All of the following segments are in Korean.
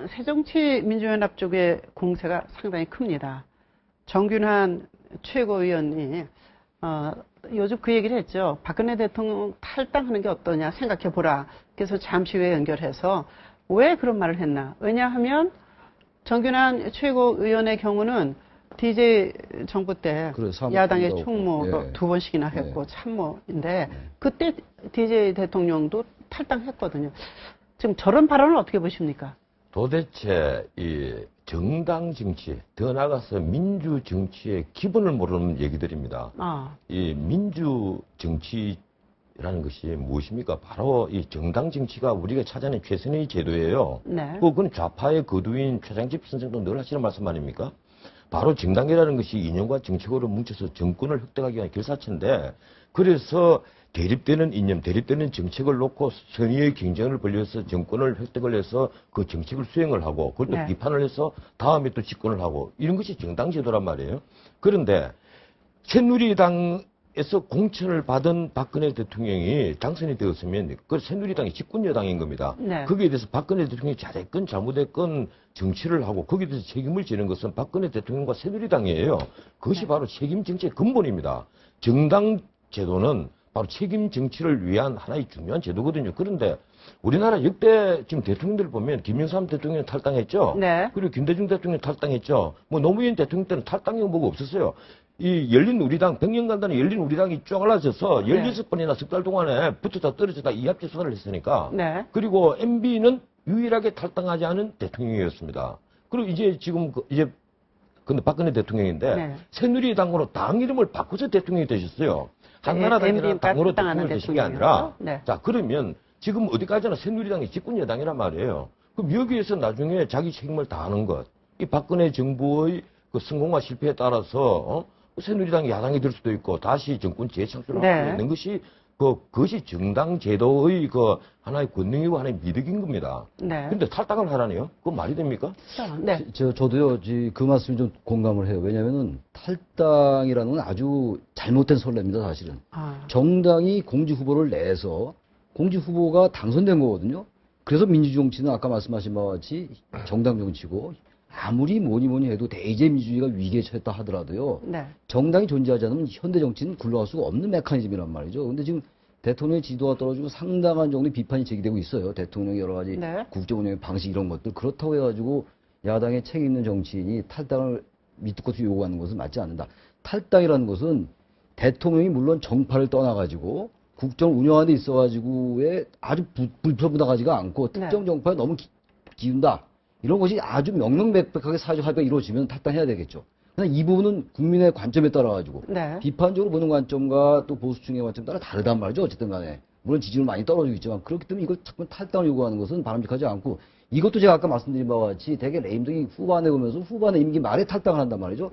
새정치민주연합 쪽의 공세가 상당히 큽니다. 정균환 최고위원이 요즘 그 얘기를 했죠. 박근혜 대통령 탈당하는 게 어떠냐 생각해보라. 그래서 잠시 후에 연결해서 왜 그런 말을 했나. 왜냐하면 정균환 최고위원의 경우는 DJ 정부 때 그래, 야당의 총무 예. 두 번씩이나 했고 참모인데 그때 DJ 대통령도 탈당했거든요. 지금 저런 발언을 어떻게 보십니까? 도대체 이 정당 정치, 더 나아가서 민주 정치의 기본을 모르는 얘기들입니다. 이 민주 정치라는 것이 무엇입니까? 바로 이 정당 정치가 우리가 찾아낸 최선의 제도예요. 네. 그건 좌파의 거두인 최장집 선생도 늘 하시는 말씀 아닙니까? 바로 정당이라는 것이 이념과 정책으로 뭉쳐서 정권을 획득하기 위한 결사체인데, 그래서 대립되는 이념, 대립되는 정책을 놓고 선의의 경쟁을 벌여서 정권을 획득을 해서 그 정책을 수행을 하고, 그걸 또 비판을 해서 다음에 또 집권을 하고, 이런 것이 정당 제도란 말이에요. 그런데 새누리당에서 공천을 받은 박근혜 대통령이 당선이 되었으면 그 새누리당이 집권 여당인 겁니다. 네. 거기에 대해서 박근혜 대통령이 잘했건 잘못했건 정치를 하고 거기에 대해서 책임을 지는 것은 박근혜 대통령과 새누리당이에요. 그것이 바로 책임 정치의 근본입니다. 정당 제도는 바로 책임 정치를 위한 하나의 중요한 제도거든요. 그런데 우리나라 역대 지금 대통령들 보면 김영삼 대통령 탈당했죠. 네. 그리고 김대중 대통령 탈당했죠. 뭐 노무현 대통령 때는 탈당이 뭐가 없었어요. 이 열린 우리당, 100년간 단위 열린 우리당이 쪼갈라져서 16번이나 석 달 동안에 붙었다 떨어졌다 이합집 수사를 했으니까. 네. 그리고 MB는 유일하게 탈당하지 않은 대통령이었습니다. 그리고 이제 지금 근데 박근혜 대통령인데 새누리당으로 당 이름을 바꿔서 대통령이 되셨어요. 한나라당이라는 당으로 대통령이 되신 게 아니라. 자, 그러면 지금 어디까지나 새누리당이 집권 여당이란 말이에요. 그럼 여기에서 나중에 자기 책임을 다하는 것. 이 박근혜 정부의 그 성공과 실패에 따라서 새누리당이 야당이 될 수도 있고 다시 정권 재창출을 할 수 있는 것이 그것이 정당 제도의 그 하나의 권능이고 하나의 미덕인 겁니다. 근데 탈당을 하라니요? 그건 말이 됩니까? 네. 저도요, 그 말씀에 좀 공감을 해요. 왜냐면은 탈당이라는 건 아주 잘못된 선례입니다, 사실은. 정당이 공직 후보를 내서 공직 후보가 당선된 거거든요. 그래서 민주정치는 아까 말씀하신 바와 같이 정당 정치고 아무리 뭐니 해도 대의제 민주주의가 위기에 처했다 하더라도요. 정당이 존재하지 않으면 현대 정치는 굴러갈 수가 없는 메커니즘이란 말이죠. 근데 지금 대통령의 지도가 떨어지고 상당한 정도의 비판이 제기되고 있어요. 대통령의 여러 가지 국정 운영의 방식 이런 것들. 그렇다고 해가지고 야당의 책 있는 정치인이 탈당을 밑도 끝도 요구하는 것은 맞지 않는다. 탈당이라는 것은 대통령이 물론 정파를 떠나가지고 국정 운영하는 데 있어가지고의 아주 불편부당하지가 않고 특정 정파에 너무 기운다. 이런 것이 아주 명명백백하게 사회적 합의가 이루어지면 탈당해야 되겠죠. 그러나 이 부분은 국민의 관점에 따라가지고 비판적으로 보는 관점과 또 보수층의 관점에 따라 다르단 말이죠. 어쨌든 간에. 물론 지지율 많이 떨어지고 있지만 그렇기 때문에 이걸 자꾸 탈당을 요구하는 것은 바람직하지 않고 이것도 제가 아까 말씀드린 바와 같이 되게 레임덕이 후반에 오면서 후반에 임기 말에 탈당을 한단 말이죠.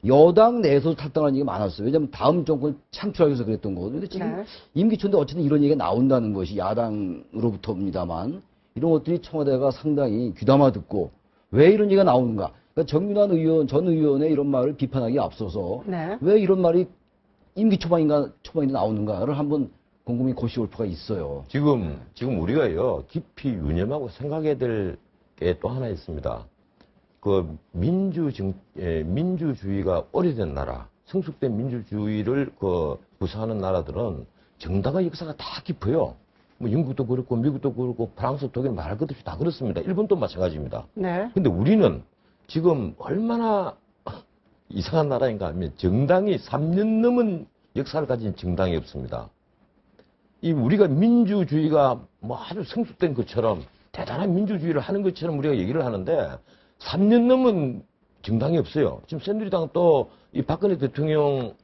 여당 내에서 탈당하는 얘기가 많았어요. 왜냐하면 다음 정권 창출하기 위해서 그랬던 거거든요. 근데 지금 임기 초인데 어쨌든 이런 얘기가 나온다는 것이 야당으로부터입니다만 이런 것들이 청와대가 상당히 귀담아 듣고 왜 이런 얘기가 나오는가. 그러니까 정윤환 의원, 전 의원의 이런 말을 비판하기에 앞서서 왜 이런 말이 임기 초반인데 나오는가를 한번 곰곰이 고시올 필요가 있어요. 지금 우리가요, 깊이 유념하고 생각해야 될 게 또 하나 있습니다. 그 민주주의가 오래된 나라, 성숙된 민주주의를 구사하는 나라들은 정당의 역사가 다 깊어요. 뭐 영국도 그렇고 미국도 그렇고 프랑스, 독일 말할 것 없이 다 그렇습니다. 일본도 마찬가지입니다. 근데 우리는 지금 얼마나 이상한 나라인가 하면 정당이 3년 넘은 역사를 가진 정당이 없습니다. 우리가 민주주의가 뭐 아주 성숙된 것처럼 대단한 민주주의를 하는 것처럼 우리가 얘기를 하는데 3년 넘은 정당이 없어요. 지금 새누리당 또 이 박근혜 대통령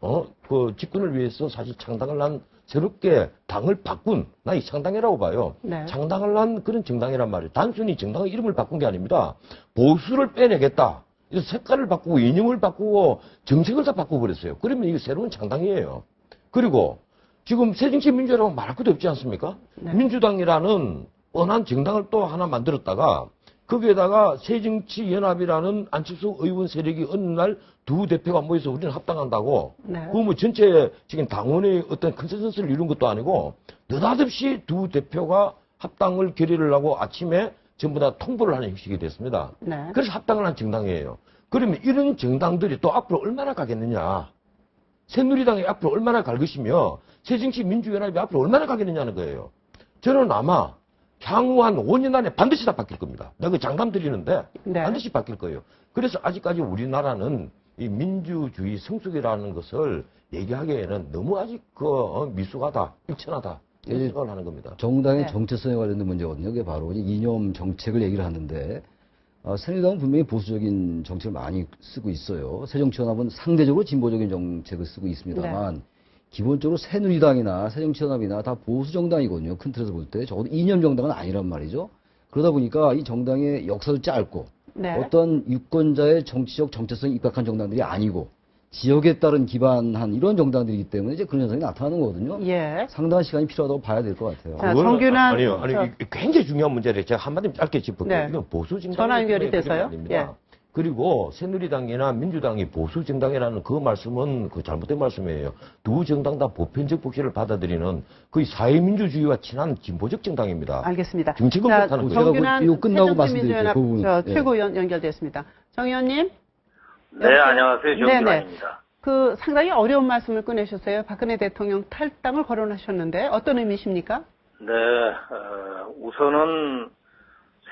그 집권을 위해서 사실 창당을 한 새롭게 당을 바꾼 나 이 창당이라고 봐요. 창당을 한 그런 정당이란 말이에요. 단순히 정당의 이름을 바꾼 게 아닙니다. 보수를 빼내겠다. 그래서 색깔을 바꾸고 이념을 바꾸고 정책을 다 바꿔버렸어요. 그러면 이게 새로운 창당이에요. 그리고 지금 새정치민주라고 말할 것도 없지 않습니까? 민주당이라는 뻔한 정당을 또 하나 만들었다가 거기에다가 새정치연합이라는 안철수 의원 세력이 어느 날 두 대표가 모여서 우리는 합당한다고. 그 뭐 전체 지금 당원의 어떤 컨센서스를 이룬 것도 아니고 느닷없이 두 대표가 합당을 결의를 하고 아침에 전부 다 통보를 하는 형식이 됐습니다. 네. 그래서 합당을 한 정당이에요. 그러면 이런 정당들이 또 앞으로 얼마나 가겠느냐. 새누리당이 앞으로 얼마나 갈 것이며 새정치민주연합이 앞으로 얼마나 가겠느냐는 거예요. 저는 아마 향후 한 5년 안에 반드시 다 바뀔 겁니다. 내가 장담 드리는데 네. 반드시 바뀔 거예요. 그래서 아직까지 우리나라는 이 민주주의 성숙이라는 것을 얘기하기에는 너무 아직 미숙하다, 일천하다 이런 생각을 하는 겁니다. 정당의 네. 정체성에 관련된 문제거든요. 그게 바로 이념 정책을 얘기를 하는데 새누리당은 분명히 보수적인 정책을 많이 쓰고 있어요. 새정치연합은 상대적으로 진보적인 정책을 쓰고 있습니다만 기본적으로 새누리당이나 새정치연합이나 다 보수 정당이거든요. 큰 틀에서 볼 때 적어도 이념 정당은 아니란 말이죠. 그러다 보니까 이 정당의 역사도 짧고 네. 어떤 유권자의 정치적 정체성이 입각한 정당들이 아니고 지역에 따른 기반한 이런 정당들이기 때문에 이제 그런 현상이 나타나는 거거든요. 예. 상당한 시간이 필요하다고 봐야 될 것 같아요. 자, 정균환. 아니요. 굉장히 중요한 문제를 제가 한마디 짧게 짚을게요. 네. 이건 보수 정당. 전화 연결이 돼서요? 예. 그리고 새누리당이나 민주당이 보수 정당이라는 그 말씀은 그 잘못된 말씀이에요. 두 정당 다 보편적 복지를 받아들이는 거의 사회민주주의와 친한 진보적 정당입니다. 알겠습니다. 정책은 자, 못하는 거예요. 정균환 이거 끝나고 말씀드릴게요. 새정치민주연합 그 부분. 최고위원 연결됐습니다. 정 의원님. 네, 안녕하세요. 네네. 정기환입니다. 그 상당히 어려운 말씀을 꺼내셨어요. 박근혜 대통령 탈당을 거론하셨는데 어떤 의미십니까? 네, 우선은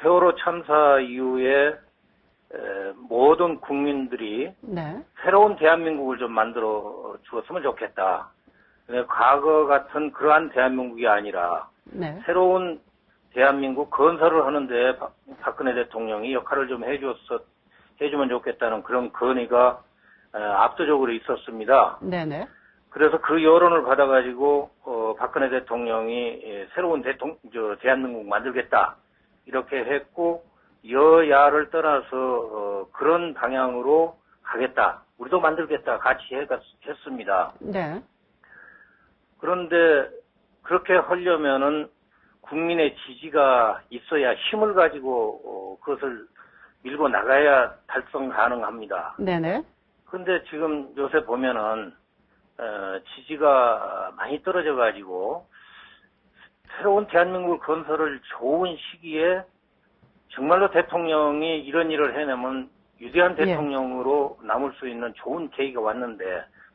세월호 참사 이후에 모든 국민들이 네. 새로운 대한민국을 좀 만들어 주었으면 좋겠다. 과거 같은 그러한 대한민국이 아니라 네. 새로운 대한민국 건설을 하는데 박근혜 대통령이 역할을 좀 해주면 좋겠다는 그런 건의가 압도적으로 있었습니다. 네네. 그래서 그 여론을 받아가지고 박근혜 대통령이 새로운 대한민국 만들겠다 이렇게 했고 여야를 떠나서 그런 방향으로 가겠다. 우리도 만들겠다. 같이 했습니다. 네. 그런데 그렇게 하려면은 국민의 지지가 있어야 힘을 가지고 그것을 밀고 나가야 달성 가능합니다. 네네. 그런데 지금 요새 보면은 지지가 많이 떨어져가지고 새로운 대한민국 건설을 좋은 시기에 정말로 대통령이 이런 일을 해내면 위대한 대통령으로 남을 수 있는 좋은 계기가 왔는데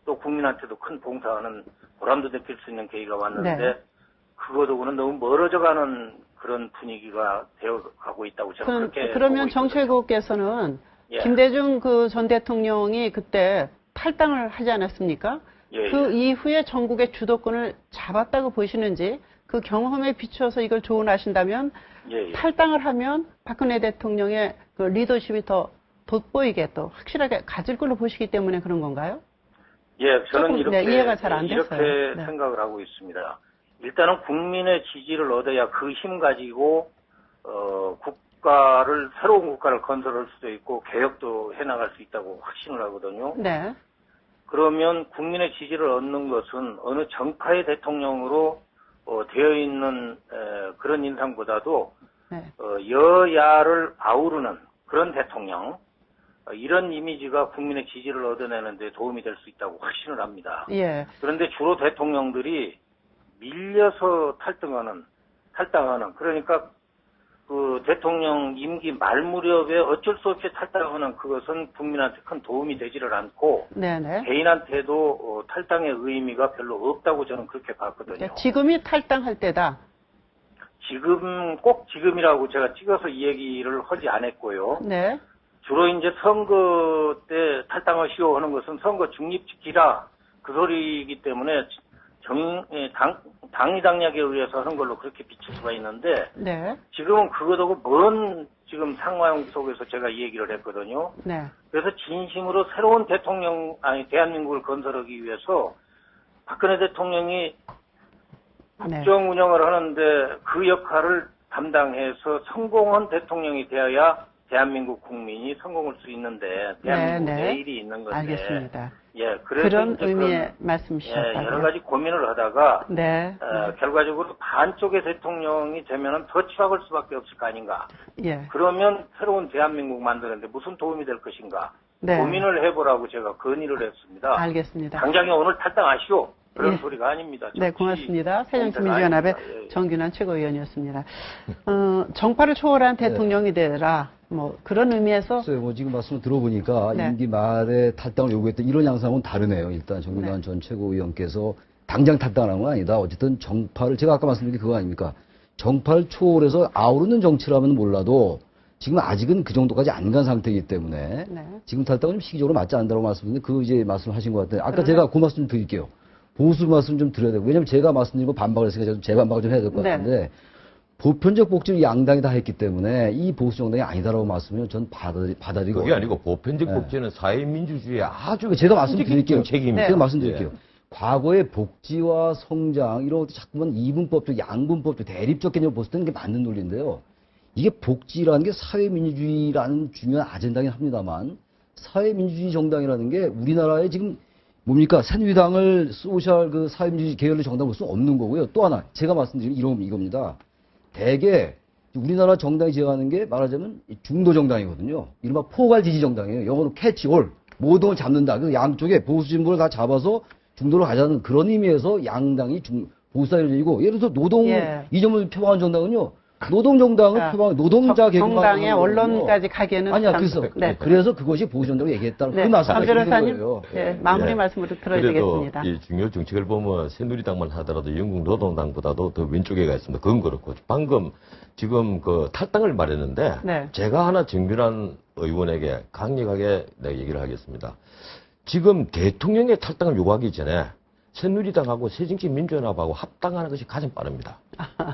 또 국민한테도 큰 봉사하는 보람도 느낄 수 있는 계기가 왔는데 네. 그거하고는 너무 멀어져가는 그런 분위기가 되어가고 있다고 저는 그렇게 그러면 보고 정 있거든요. 최고께서는 예. 김대중 그 전 대통령이 그때 탈당을 하지 않았습니까? 예, 그 이후에 전국의 주도권을 잡았다고 보시는지 그 경험에 비추어서 이걸 조언하신다면 예. 탈당을 하면 박근혜 대통령의 그 리더십이 더 돋보이게 또 확실하게 가질 걸로 보시기 때문에 그런 건가요? 예, 저는 조금, 이렇게, 이해가 잘 안 됐어요. 이렇게 네. 생각을 하고 있습니다. 일단은 국민의 지지를 얻어야 그 힘 가지고, 국가를, 새로운 국가를 건설할 수도 있고, 개혁도 해나갈 수 있다고 확신을 하거든요. 네. 그러면 국민의 지지를 얻는 것은 어느 정파의 대통령으로, 되어 있는, 그런 인상보다도, 네. 여야를 아우르는 그런 대통령, 이런 이미지가 국민의 지지를 얻어내는 데 도움이 될 수 있다고 확신을 합니다. 예. 그런데 주로 대통령들이 밀려서 탈당하는, 그러니까 그 대통령 임기 말 무렵에 어쩔 수 없이 탈당하는 그것은 국민한테 큰 도움이 되지를 않고 네네. 개인한테도 탈당의 의미가 별로 없다고 저는 그렇게 봤거든요. 그러니까 지금이 탈당할 때다. 꼭 지금이라고 제가 찍어서 이 얘기를 하지 않았고요. 네. 주로 이제 선거 때 탈당하시오 하는 것은 선거 중립지키라 그 소리이기 때문에 당리당략에 의해서 하는 걸로 그렇게 비칠 수가 있는데 네. 지금은 그것하고 먼 지금 상황 속에서 제가 이 얘기를 했거든요. 네. 그래서 진심으로 새로운 대한민국을 건설하기 위해서 박근혜 대통령이 네. 국정 운영을 하는데 그 역할을 담당해서 성공한 대통령이 되어야 대한민국 국민이 성공할 수 있는데 대한민국 네. 내일이 있는 건데 알겠습니다. 예, 그래서 그런 이제 의미의 말씀이셨다고요. 여러 가지 고민을 하다가 네. 결과적으로 반쪽의 대통령이 되면은 더 추락할 수밖에 없을 거 아닌가. 예. 그러면 새로운 대한민국 만드는데 무슨 도움이 될 것인가. 네. 고민을 해보라고 제가 건의를 했습니다. 알겠습니다. 당장에 오늘 탈당하시오. 그런 예. 소리가 아닙니다. 네, 고맙습니다. 새정치민주연합의 아닙니다. 예. 정균환 최고위원이었습니다. 정파를 초월한 대통령이 되라. 뭐 그런 의미에서 글쎄요, 뭐 지금 말씀을 들어보니까 네. 임기 말에 탈당을 요구했던 이런 양상은 다르네요. 일단 정균환 네. 전 최고위원께서 당장 탈당한 건 아니다. 어쨌든 정파를 제가 아까 말씀드린 게 그거 아닙니까? 정파를 초월해서 아우르는 정치라면 몰라도 지금 아직은 그 정도까지 안 간 상태이기 때문에 네. 지금 탈당은 좀 시기적으로 맞지 않다고 말씀드렸는데 그 이제 말씀하신 것 같아요. 아까 그러면- 제가 그 말씀 좀 드릴게요. 보수 말씀 좀 드려야 되고 왜냐면 제가 말씀드리고 반박을 했으니까 좀 재반박을 좀 해야 될 것 네. 같은데 보편적 복지를 양당이 다 했기 때문에 이 보수 정당이 아니다라고 말씀을 전 받아들이고 그게 아니고 보편적 네. 복지는 사회민주주의의 아주 제가 말씀드릴게요. 책임입니다. 제가 말씀드릴게요. 과거의 복지와 성장 이런 것도 자꾸만 이분법적, 양분법적, 대립적 개념을 봤을 때는 게 맞는 논리인데요. 이게 복지라는 게 사회민주주의라는 중요한 아젠다긴 합니다만 사회민주주의 정당이라는 게 우리나라에 지금 뭡니까? 새누리당을 소셜 그 사회민주주의 계열의 정당으로 볼 수 없는 거고요. 또 하나 제가 말씀드린 이겁니다. 대개 우리나라 정당이 제어하는 게 말하자면 중도 정당이거든요. 이른바 포괄 지지 정당이에요. 영어로 캐치 올. 모든 걸 잡는다. 그래서 양쪽에 보수 진보를 다 잡아서 중도로 가자는 그런 의미에서 양당이 보수사회주의고 예를 들어서 노동 예. 이점을 표방한 정당은요. 노동정당을 자, 표방 노동자 계급만 정당의 하는 거거든요. 언론까지 가기에는 아니야. 참- 그래서 그것이 보수정당으로 얘기했다는 네. 그 말씀을 강 드리는 변호사님, 거예요. 네, 마무리 예. 말씀으로 들어야 그래도 되겠습니다. 이 중요 정책을 보면 새누리당만 하더라도 영국 노동당보다도 더 왼쪽에 가 있습니다. 그건 그렇고 방금 지금 그 탈당을 말했는데 네. 제가 하나 정균환 의원에게 강력하게 내가 얘기를 하겠습니다. 지금 대통령의 탈당을 요구하기 전에 새누리당하고 새정치민주연합하고 합당하는 것이 가장 빠릅니다.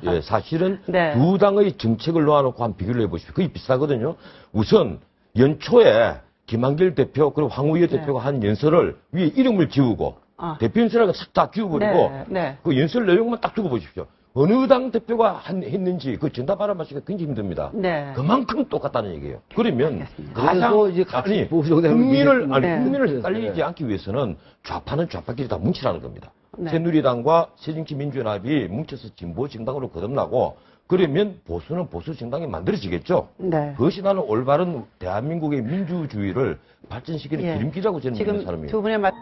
예, 사실은 네. 두 당의 정책을 놓아놓고 한번 비교를 해보십시오. 거의 비슷하거든요. 우선 연초에 김한길 대표 그리고 황우여 네. 대표가 한 연설을 위에 이름을 지우고 아. 대표 연설하고 싹 다 지우버리고 네, 네. 그 연설 내용만 딱 두고 보십시오. 어느 당 대표가 했는지 그 전답 알아맞히기가 굉장히 힘듭니다. 네. 그만큼 똑같다는 얘기예요. 그러면 알겠습니다. 가장 그래서 이제 같이 아니, 보수 정당을 국민을 믿겠다는 아니 네. 국민을 네. 헷갈리지 않기 위해서는 좌파는 좌파끼리 다 뭉치라는 겁니다. 네. 새누리당과 새정치민주연합이 뭉쳐서 진보 정당으로 거듭나고 그러면 보수는 보수 정당이 만들어지겠죠. 네. 그것이 나는 올바른 대한민국의 민주주의를 발전시키는 예. 기름기라고 저는 믿는 지금 사람이에요. 두 분의 말